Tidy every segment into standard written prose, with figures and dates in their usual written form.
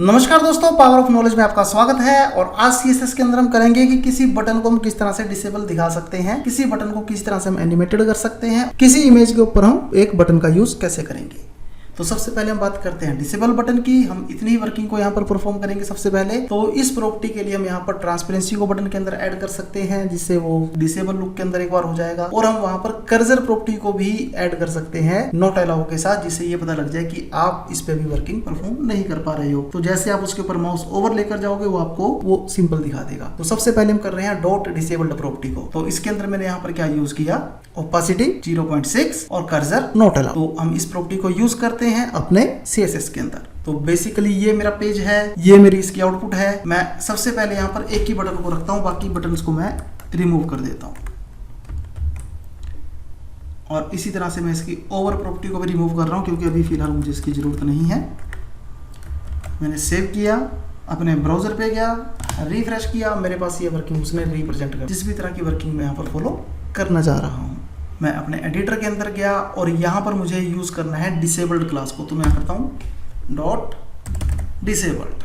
नमस्कार दोस्तों, power of knowledge में आपका स्वागत है। और आज सीएसएस के अंदर हम करेंगे कि किसी बटन को हम किस तरह से डिसेबल दिखा सकते हैं, किसी बटन को किस तरह से हम एनिमेटेड कर सकते हैं, किसी इमेज के ऊपर हम एक बटन का यूज कैसे करेंगे। तो सबसे पहले हम बात करते हैं डिसेबल बटन की। हम इतनी ही वर्किंग को यहाँ पर परफॉर्म करेंगे। सबसे पहले तो इस प्रॉपर्टी के लिए हम यहाँ पर ट्रांसपेरेंसी को बटन के अंदर ऐड कर सकते हैं, जिससे वो डिसेबल लुक के अंदर एक बार हो जाएगा। और हम वहां पर कर्सर प्रॉपर्टी को भी ऐड कर सकते हैं नॉट अलाउ के साथ, जिससे ये पता लग जाए कि आप इस पे भी वर्किंग परफॉर्म नहीं कर पा रहे हो। तो जैसे आप उसके ऊपर माउस ओवर लेकर जाओगे वो आपको वो सिंपल दिखा देगा। तो सबसे पहले हम कर रहे हैं डॉट डिसेबल्ड प्रॉपर्टी को। तो इसके अंदर मैंने यहाँ पर क्या यूज किया, ओपासिटी 0.6 और कर्सर नॉट अलाउ। तो हम इस प्रॉपर्टी को यूज करते हैं अपने सीएसएस के अंदर। तो बेसिकली ये मेरा पेज है, ये मेरी इसकी आउटपुट है। मैं सबसे पहले यहाँ पर एक ही बटन को रखता हूँ, बाकी बटन्स को मैं रिमूव कर देता हूँ। और इसी तरह से मैं इसकी ओवर प्रॉपर्टी को भी रिमूव कर रहा हूँ, क्योंकि अभी फिलहाल मुझे इसकी जरूरत नहीं है। मैंने सेव किया, अपने ब्राउजर पे गया, रिफ्रेश किया, मेरे पास ये वर्किंग उसने रिप्रेजेंट कर। जिस भी तरह की वर्किंग मैं यहाँ पर फॉलो करना चाह रहा हूँ, मैं अपने एडिटर के अंदर गया और यहाँ पर मुझे यूज करना है डिसेबल्ड क्लास को। तो मैं करता हूँ डॉट डिसेबल्ड।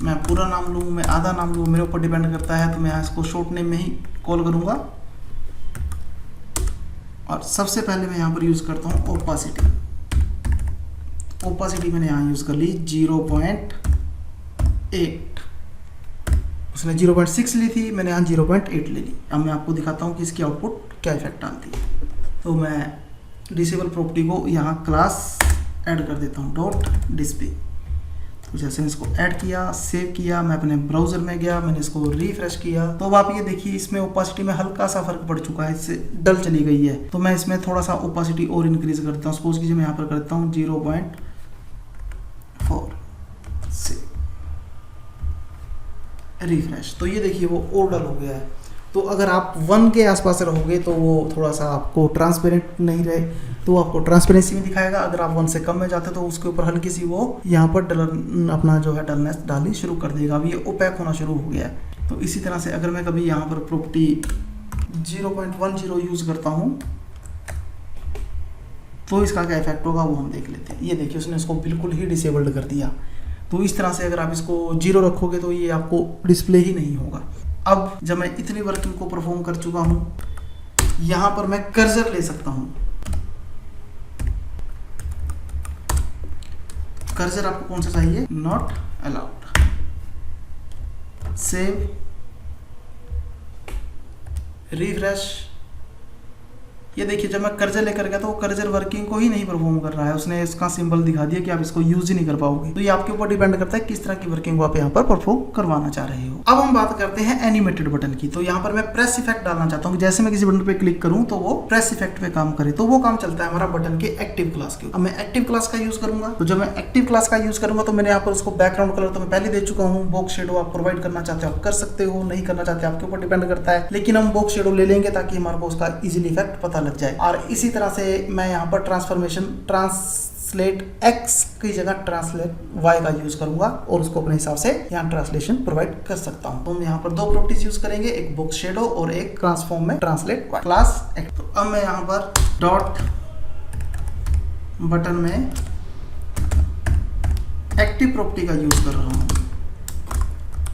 मैं पूरा नाम लूँ, मैं आधा नाम लूँ, मेरे ऊपर डिपेंड करता है। तो मैं यहाँ इसको शॉर्ट नेम में ही कॉल करूँगा। और सबसे पहले मैं यहाँ पर यूज करता हूँ ओपासिटी। ओपासिटी मैंने यहाँ यूज कर ली 0.8। उसने 0.6 ली थी, मैंने यहाँ 0.8 ले ली। अब मैं आपको दिखाता हूँ कि इसकी आउटपुट क्या इफेक्ट डालती है। तो मैं डिसेबल प्रॉपर्टी को यहाँ क्लास ऐड कर देता हूँ डॉट डिस्प्ले। तो जैसे इसको ऐड किया, सेव किया, मैं अपने ब्राउजर में गया, मैंने इसको रिफ्रेश किया। तो अब आप ये देखिए इसमें ओपासिटी में हल्का सा फर्क पड़ चुका है, इससे डल चली गई है। तो मैं इसमें थोड़ा सा ओपासिटी और इंक्रीज करता हूँ। सपोज कीजिए मैं यहाँ पर करता हूँ 0.4 से रिफ्रेश। तो ये देखिए वो और डल हो गया है। तो अगर आप 1 के आसपास रहोगे तो वो थोड़ा सा आपको ट्रांसपेरेंट नहीं रहे, तो आपको ट्रांसपेरेंसी में दिखाएगा। अगर आप 1 से कम में जाते तो उसके ऊपर हल्की सी वो यहाँ पर अपना जो है डलनेस डालनी शुरू कर देगा। अभी ये ओपैक होना शुरू हो गया है। तो इसी तरह से अगर मैं कभी यहाँ पर प्रॉपर्टी 0.10 यूज करता हूँ तो इसका क्या इफेक्ट होगा वो हम देख लेते हैं। ये देखिए उसने इसको बिल्कुल ही डिसेबल्ड कर दिया। तो इस तरह से अगर आप इसको 0 रखोगे तो ये आपको डिस्प्ले ही नहीं होगा। अब जब मैं इतनी वर्किंग को परफॉर्म कर चुका हूं, यहां पर मैं कर्सर ले सकता हूं। कर्सर आपको कौन सा चाहिए, नॉट अलाउड। Save, refresh. ये देखिए जब मैं कर्सर लेकर गया तो वो कर्सर वर्किंग को ही नहीं परफॉर्म कर रहा है। उसने इसका सिंबल दिखा दिया कि आप इसको यूज ही नहीं कर पाओगे। तो ये आपके ऊपर डिपेंड करता है किस तरह की वर्किंग आप यहाँ पर परफॉर्म करवाना चाह रहे हो। अब हम बात करते हैं एनिमेटेड बटन की। तो यहाँ पर मैं प्रेस इफेक्ट डालना चाहता हूँ। जैसे मैं किसी बटन पे क्लिक करूँ तो वो प्रेस इफेक्ट पे काम करे। तो वो काम चलता है हमारा बटन के एक्टिव क्लास के। अब मैं एक्टिव क्लास का यूज करूंगा। तो जब मैं एक्टिव क्लास का यूज करूंगा तो मैंने यहाँ पर उसको बैकग्राउंड कलर तो मैं पहले दे चुका हूँ। बॉक्स शेडो आप प्रोवाइड करना चाहते हो आप कर सकते हो, नहीं करना चाहते आपके ऊपर डिपेंड करता है। लेकिन हम बॉक्स शेडो ले लेंगे ताकि हमारे को उसका इजीली इफेक्ट पता लग जाए। और इसी तरह से मैं यहाँ पर ट्रांसलेट x की जगह ट्रांसलेट y का यूज करूंगा और उसको अपने हिसाब से यहाँ ट्रांसलेशन प्रोवाइड कर सकता हूँ। तो हम यहाँ पर 2 प्रॉपर्टीज यूज करेंगे, एक बॉक्स शेडो और एक ट्रांसफॉर्म में ट्रांसलेट y क्लास एक्ट। तो अब मैं यहाँ पर डॉट बटन में एक्टिव प्रॉपर्टी का यूज कर रहा हूँ।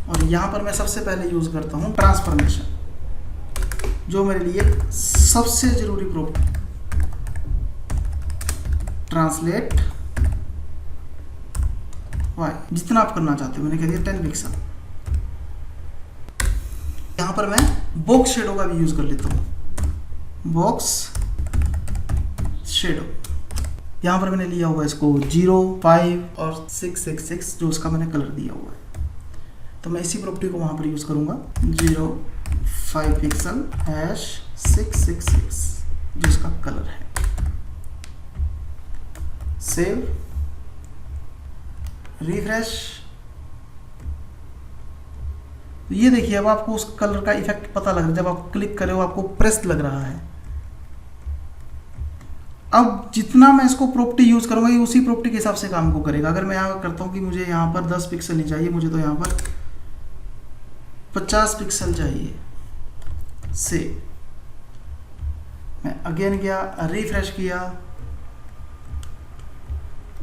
और यहाँ पर मैं सबसे पहले यूज करता हूँ ट्रांसफॉर्मेशन, जो मेरे लिए सबसे जरूरी प्रॉपर्टी। ट्रांसलेट y जितना आप करना चाहते हो, मैंने कह दिया 10 पिक्सल। यहां पर मैं बॉक्स शेडो का भी यूज कर लेता हूं। बॉक्स शेडो यहां पर मैंने लिया हुआ है इसको 0, 5 और 666, जो उसका मैंने कलर दिया हुआ है। तो मैं इसी प्रॉपर्टी को वहां पर यूज करूंगा 0, 5 पिक्सल #666, जो इसका कलर है। Save, refresh. तो ये देखिए अब आपको उस कलर का इफेक्ट पता लग रहा है। जब आप क्लिक करे हो आपको प्रेस लग रहा है। अब जितना मैं इसको प्रॉपर्टी यूज करूंगा ये उसी प्रॉपर्टी के हिसाब से काम को करेगा। अगर मैं यहाँ करता हूँ कि मुझे यहाँ पर 10 पिक्सल नहीं चाहिए, मुझे तो यहाँ पर 50 पिक्सल चाहिए। सेव, मैं अगेन गया, रिफ्रेश किया,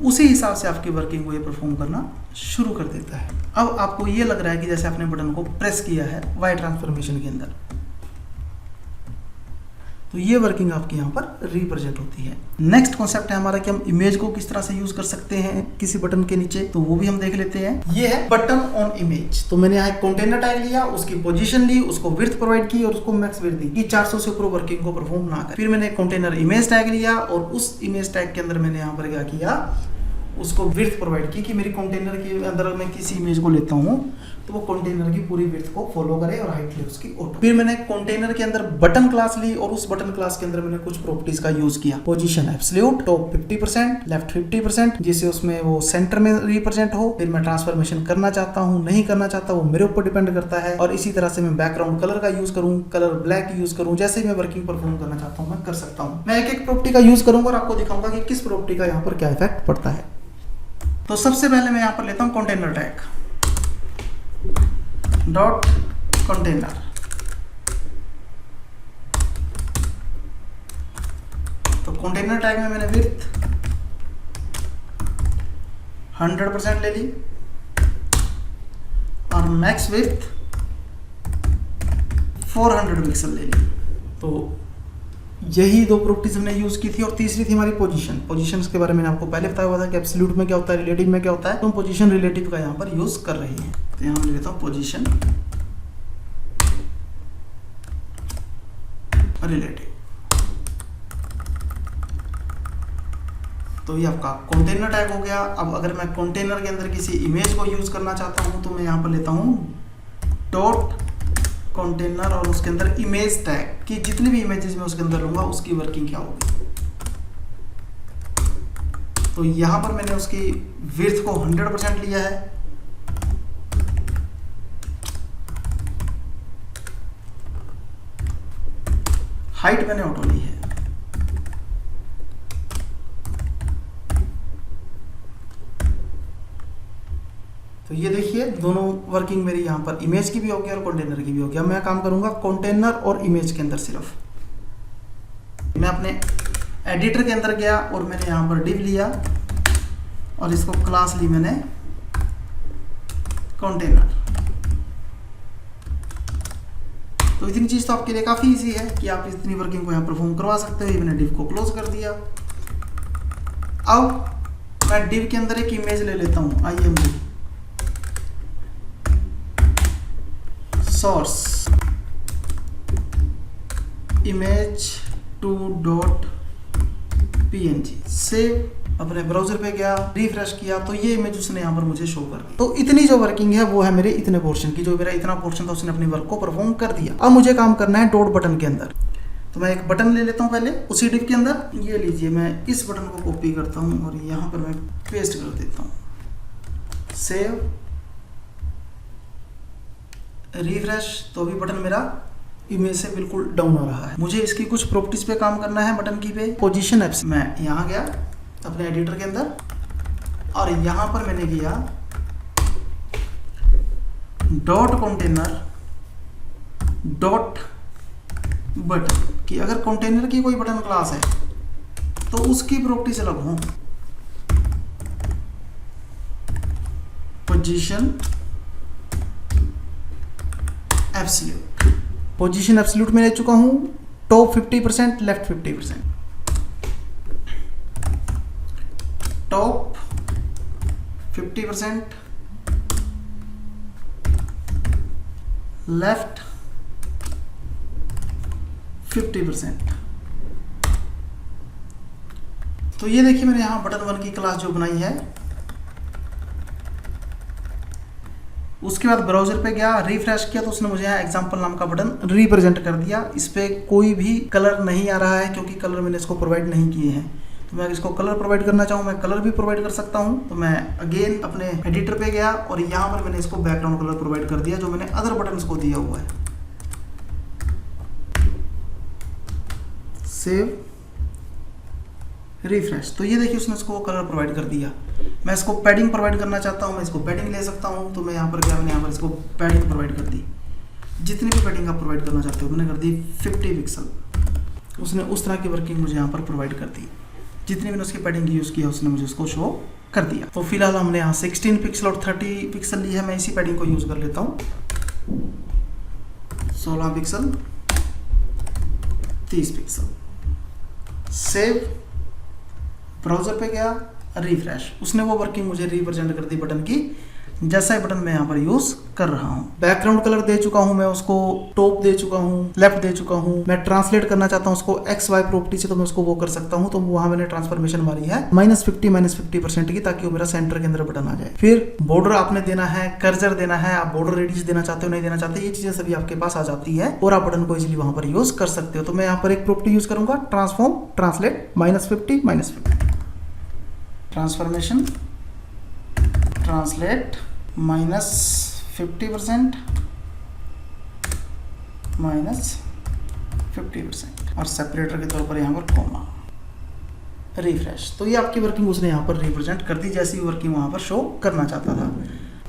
उसी हिसाब से आपकी वर्किंग को ये परफॉर्म करना शुरू कर देता है। अब आपको ये लग रहा है कि जैसे आपने बटन को प्रेस किया है वाई ट्रांसफॉर्मेशन के अंदर, तो ये वर्किंग आपकी यहाँ पर रिप्रेजेंट होती है। नेक्स्ट कॉन्सेप्ट है हमारा कि हम इमेज को किस तरह से यूज कर सकते हैं किसी बटन के नीचे, तो वो भी हम देख लेते हैं। ये है बटन ऑन इमेज। तो मैंने यहाँ एक कंटेनर टैग लिया, उसकी पोजीशन ली, उसको विड्थ प्रोवाइड की और उसको मैक्स विड्थ दी कि 400 से ऊपर वर्किंग को परफॉर्म ना करे। फिर मैंने एक कंटेनर इमेज टैग लिया और उस इमेज टैग के अंदर मैंने यहाँ पर क्या किया, उसको विड्थ प्रोवाइड की कि मेरी कंटेनर के अंदर मैं किसी इमेज को लेता हूँ तो वो कंटेनर की पूरी विड्थ को फॉलो करे और हाइट ले उसकी ऑटो। फिर मैंने कंटेनर के अंदर बटन क्लास ली और उस बटन क्लास के अंदर मैंने कुछ प्रॉपर्टीज का यूज किया। पोजीशन एब्सोल्यूट, टॉप 50%, लेफ्ट 50%, जिससे उसमें वो सेंटर में रिप्रेजेंट हो। फिर मैं ट्रांसफॉर्मेशन करना चाहता हूँ, नहीं करना चाहता, वो मेरे ऊपर डिपेंड करता है। और इसी तरह से मैं बैकग्राउंड कलर का यूज करूँ, कलर ब्लैक यूज करूँ, जैसे मैं वर्किंग परफॉर्म करना चाहता हूँ मैं कर सकता हूँ। मैं एक एक प्रॉपर्टी का यूज करूंगा और आपको दिखाऊंगा कि किस प्रॉपर्टी का यहाँ पर क्या इफेक्ट पड़ता है। तो सबसे पहले मैं यहाँ पर लेता हूँ कंटेनर टैग डॉट कंटेनर। तो कंटेनर टैग में मैंने विड्थ 100% ले ली और मैक्स विड्थ 400 पिक्सल ले ली। तो यही दो प्रॉपर्टीज हमने यूज की थी। और तीसरी थी हमारी पोजीशन। पोजीशंस के बारे में आपको पहले बताया हुआ था कि एब्सोल्यूट में क्या होता है, रिलेटिव में क्या होता है। तो हम पोजीशन रिलेटिव का यहाँ पर यूज कर रहे हैं। तो यहाँ मैं लेता हूँ पोजीशन रिलेटिव। तो ये आपका कंटेनर टैग हो गया। अब अगर मैं कंटेनर के अंदर किसी इमेज को यूज करना चाहता हूँ तो मैं यहाँ पर लेता हूँ डॉट कंटेनर और उसके अंदर इमेज टैग की जितनी भी इमेजेस मैं उसके अंदर लूंगा उसकी वर्किंग क्या होगी। तो यहां पर मैंने उसकी विड्थ को 100% लिया है, हाइट मैंने ऑटो ली है। तो ये देखिए दोनों वर्किंग मेरी यहाँ पर इमेज की भी होगी और कंटेनर की भी होगी। अब मैं काम करूंगा कंटेनर और इमेज के अंदर। सिर्फ मैं अपने एडिटर के अंदर गया और मैंने यहाँ पर डिव लिया और इसको क्लास ली मैंने कंटेनर। तो इतनी चीज तो आपके लिए काफी इजी है कि आप इतनी वर्किंग को यहाँ परफॉर्म करवा सकते हो। ये मैंने डिव को क्लोज कर दिया। अब मैं डिव के अंदर एक इमेज ले लेता हूँ IMG source image 2.png save. अपने ब्राउजर पे गया, रिफ्रेश किया तो ये इमेज उसने यहाँ पर मुझे शो कर दी। तो इतनी जो वर्किंग है वो है मेरे इतने पोर्शन की। जो मेरा इतना पोर्शन था उसने अपनी वर्क को परफॉर्म कर दिया। अब मुझे काम करना है डॉट बटन के अंदर। तो मैं एक बटन ले लेता हूँ पहले उसी डिव के अंदर। ये लीजिए, मैं इस बटन को कॉपी करता हूँ और यहाँ पर मैं पेस्ट कर देता हूँ। सेव, रिफ्रेश, तो भी बटन मेरा इमेज से बिल्कुल डाउन हो रहा है। मुझे इसकी कुछ प्रॉपर्टीज पे काम करना है बटन की पे। पोजीशन एप्स, मैं यहाँ गया अपने एडिटर के अंदर और यहाँ पर मैंने किया डॉट कंटेनर डॉट बटन कि अगर कंटेनर की कोई बटन क्लास है तो उसकी प्रॉपर्टी से अलग हो। पोजीशन एब्सोल्यूट, पोजीशन एब्सोल्यूट में ले चुका हूं। Top 50%, left 50%। Top 50%, left 50%। तो ये देखिए मैंने यहां बटन 1 की क्लास जो बनाई है। उसके बाद ब्राउजर पे गया, रिफ्रेश किया तो उसने मुझे यहाँ एग्जाम्पल नाम का बटन रिप्रेजेंट कर दिया। इस पे कोई भी कलर नहीं आ रहा है क्योंकि कलर मैंने इसको प्रोवाइड नहीं किए हैं। तो मैं इसको कलर प्रोवाइड करना चाहूँ मैं कलर भी प्रोवाइड कर सकता हूँ। तो मैं अगेन अपने एडिटर पे गया और यहाँ पर मैंने इसको बैकग्राउंड कलर प्रोवाइड कर दिया जो मैंने अदर बटन को दिया हुआ है। सेव, रिफ्रेश, तो ये देखिए उसने इसको कलर प्रोवाइड कर दिया। मैं इसको पैडिंग प्रोवाइड करना चाहता हूँ, मैं इसको पैडिंग ले सकता हूँ। तो मैं यहाँ पर क्या, मैंने यहाँ पर इसको पैडिंग प्रोवाइड कर दी। जितनी भी पैडिंग आप प्रोवाइड करना चाहते हो मैंने कर दी 50 पिक्सल। उसने उस तरह की वर्किंग मुझे यहाँ पर प्रोवाइड कर दी। जितनी मैंने उसकी पैडिंग यूज किया उसने मुझे उसको शो कर दिया। तो फिलहाल हमने यहाँ 16 पिक्सल और 30 पिक्सल ली है, मैं इसी पैडिंग को यूज कर लेता हूँ। 16 पिक्सल 30 पिक्सल, सेव, ब्राउजर पे गया, रिफ्रेश, उसने वो वर्किंग मुझे रिप्रेजेंट कर दी बटन की, जैसा ही बटन मैं यहाँ पर यूज कर रहा हूँ। बैकग्राउंड कलर दे चुका हूँ मैं उसको, टॉप दे चुका हूँ, लेफ्ट दे चुका हूँ। मैं ट्रांसलेट करना चाहता हूँ उसको XY प्रॉपर्टी से, तो मैं उसको वो कर सकता हूँ। तो वहां मैंने ट्रांसफॉर्मेशन मारी है -50% की, ताकि वो मेरा सेंटर के अंदर बटन आ जाए। फिर बॉर्डर आपने देना है, कर्सर देना है, आप बॉर्डर रेडियस देना चाहते हो नहीं देना चाहते, ये चीजें सभी आपके पास आ जाती है और आप बटन को इजिली वहां पर यूज कर सकते हो। तो मैं यहाँ पर एक प्रॉपर्टी यूज करूंगा, ट्रांसफॉर्म ट्रांसलेट -50 ट्रांसफॉर्मेशन ट्रांसलेट -50% -50% और सेपरेटर के तौर पर यहाँ पर कॉमा, रिफ्रेश। तो ये आपकी वर्किंग उसने यहाँ पर रिप्रेजेंट कर दी, जैसी वर्किंग वहाँ पर शो करना चाहता था।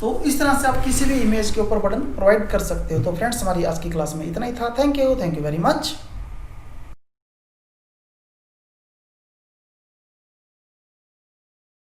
तो इस तरह से आप किसी भी इमेज के ऊपर बटन प्रोवाइड कर सकते हो। तो फ्रेंड्स, हमारी आज की क्लास में इतना ही था। Thank you very much.